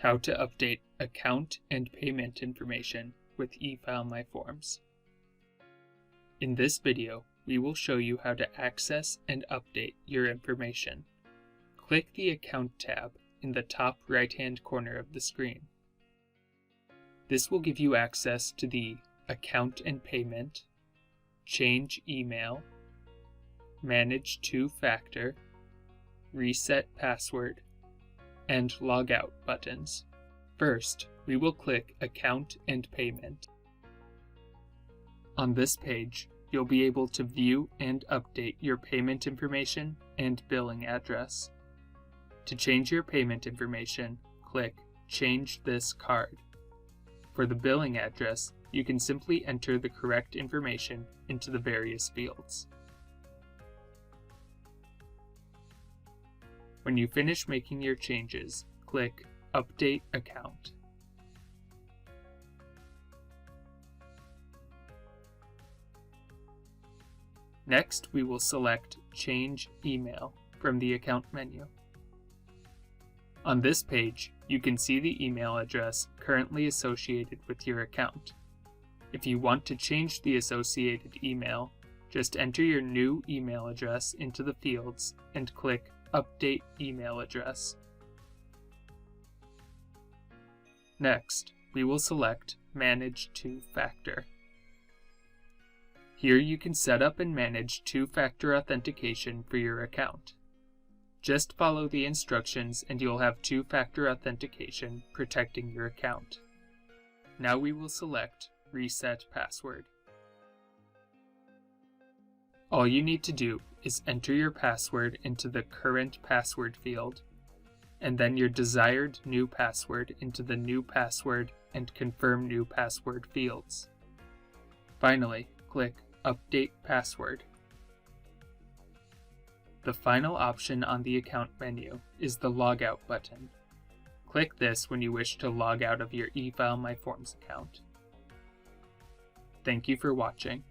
How to update account and payment information with eFileMyForms. In this video, we will show you how to access and update your information. Click the Account tab in the top right-hand corner of the screen. This will give you access to the Account and Payment, Change Email, Manage Two-Factor, Reset Password, and Logout buttons. First, we will click Account and Payment. On this page, you'll be able to view and update your payment information and billing address. To change your payment information, click Change this card. For the billing address, you can simply enter the correct information into the various fields. When you finish making your changes, click Update Account. Next, we will select Change Email from the Account menu. On this page, you can see the email address currently associated with your account. If you want to change the associated email, just enter your new email address into the fields and click Update Email Address. Next, we will select Manage Two-Factor. Here you can set up and manage two-factor authentication for your account. Just follow the instructions and you'll have two-factor authentication protecting your account. Now we will select Reset Password. All you need to do is enter your password into the Current Password field, and then your desired new password into the New Password and Confirm New Password fields. Finally, click Update Password. The final option on the account menu is the Logout button. Click this when you wish to log out of your eFileMyForms account. Thank you for watching.